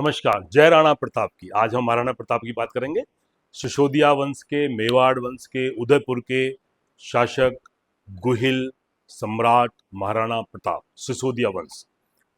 नमस्कार। जय राणा प्रताप की। आज हम महाराणा प्रताप की बात करेंगे। सिसोदिया वंश के, मेवाड़ वंश के, उदयपुर के शासक, गुहिल सम्राट महाराणा प्रताप, सिसोदिया वंश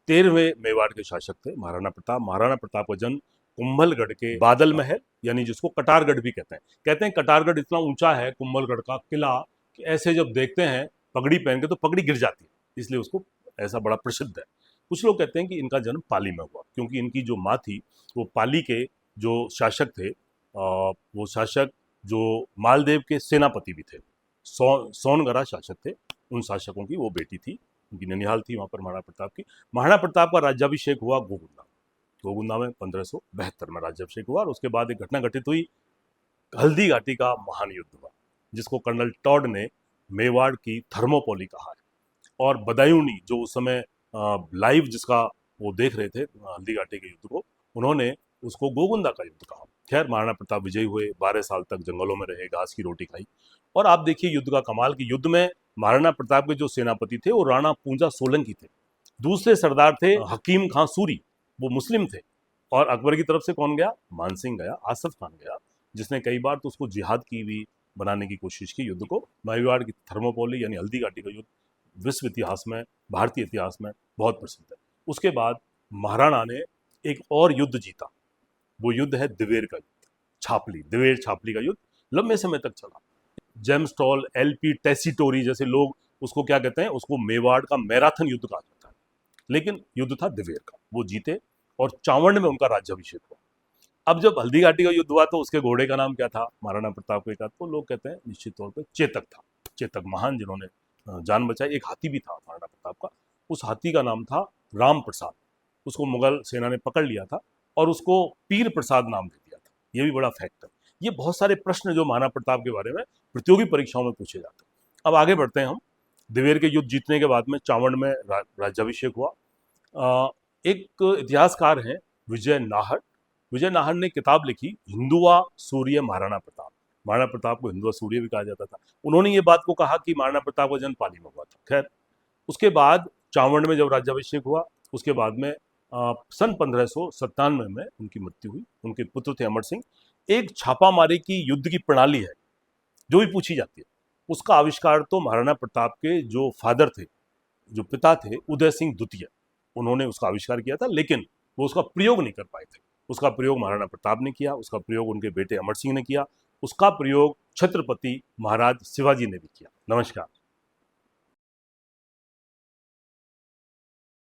13वें मेवाड़ के शासक थे महाराणा प्रताप। महाराणा प्रताप का जन्म कुंभलगढ़ के बादल महल यानी जिसको कटारगढ़ भी कहते हैं कटारगढ़ इतना ऊंचा है कुंभलगढ़ का किला कि ऐसे जब देखते हैं पगड़ी पहन के तो पगड़ी गिर जाती है, इसलिए उसको ऐसा बड़ा प्रसिद्ध है। कुछ लोग कहते हैं कि इनका जन्म पाली में हुआ क्योंकि इनकी जो माँ थी वो पाली के जो शासक थे, वो शासक जो मालदेव के सेनापति भी थे, सोनगरा शासक थे, उन शासकों की वो बेटी थी। उनकी ननिहाल थी वहाँ पर महाराणा प्रताप की। महाराणा प्रताप का राज्याभिषेक हुआ गोगुंदा में 1572 में राज्याभिषेक हुआ और उसके बाद एक घटना घटित हुई, हल्दी घाटी का महान युद्ध हुआ जिसको कर्नल टॉड ने मेवाड़ की थर्मोपोली कहा है। और बदायूंनी जो उस समय लाइव जिसका वो देख रहे थे हल्दी घाटी के युद्ध को, उन्होंने उसको गोगुंदा का युद्ध कहा। खैर महाराणा प्रताप विजयी हुए, 12 साल तक जंगलों में रहे, घास की रोटी खाई। और आप देखिए युद्ध का कमाल कि युद्ध में महाराणा प्रताप के जो सेनापति थे वो राणा पूंजा सोलंकी थे। दूसरे सरदार थे हकीम खां सूरी, वो मुस्लिम थे। और अकबर की तरफ से कौन गया? मानसिंह गया, आसफ खान गया, जिसने कई बार तो उसको जिहाद की भी बनाने की कोशिश की युद्ध को। मेवाड़ की थर्मोपोली यानी हल्दी घाटी का युद्ध विश्व इतिहास में, भारतीय इतिहास में बहुत प्रसिद्ध है। उसके बाद महाराणा ने एक और युद्ध जीता, वो युद्ध है दिवेर का युद्ध, दिवेर छापली का युद्ध लंबे समय तक चला। जेम्स टॉल, एलपी टेसीटोरी जैसे लोग उसको क्या कहते हैं, उसको मेवाड़ का मैराथन युद्ध कहा जाता है, लेकिन युद्ध था दिवेर का, वो जीते और 54 में उनका राज्याभिषेक हुआ। अब जब हल्दी घाटी का युद्ध हुआ तो उसके घोड़े का नाम क्या था? महाराणा प्रताप के का, तो लोग कहते हैं निश्चित तौर पर चेतक था। चेतक महान जिन्होंने जान बचाई। एक हाथी भी था महाराणा प्रताप का, उस हाथी का नाम था राम प्रसाद। उसको मुगल सेना ने पकड़ लिया था और उसको पीर प्रसाद नाम दे दिया था। ये भी बड़ा फैक्ट है। ये बहुत सारे प्रश्न जो महाराणा प्रताप के बारे में प्रतियोगी परीक्षाओं में पूछे जाते हैं। अब आगे बढ़ते हैं हम। दिवेर के युद्ध जीतने के बाद में 54 में राज्याभिषेक हुआ। एक इतिहासकार हैं विजय नाहर। विजय नाहर ने किताब लिखी हिंदुआ सूर्य महाराणा प्रताप। महाराणा प्रताप को हिंदुआ सूर्य भी कहा जाता था। उन्होंने ये बात को कहा कि महाराणा प्रताप का जन्म पाली में हुआ था। खैर उसके बाद 54 में जब राज्याभिषेक हुआ, उसके बाद में सन 1597 में उनकी मृत्यु हुई। उनके पुत्र थे अमर सिंह। एक छापामारी की युद्ध की प्रणाली है जो भी पूछी जाती है, उसका आविष्कार तो महाराणा प्रताप के जो फादर थे, जो पिता थे, उदय सिंह द्वितीय, उन्होंने उसका आविष्कार किया था, लेकिन वो उसका प्रयोग नहीं कर पाए थे। उसका प्रयोग महाराणा प्रताप ने किया, उसका प्रयोग उनके बेटे अमर सिंह ने किया, उसका प्रयोग छत्रपति महाराज शिवाजी ने भी किया। नमस्कार।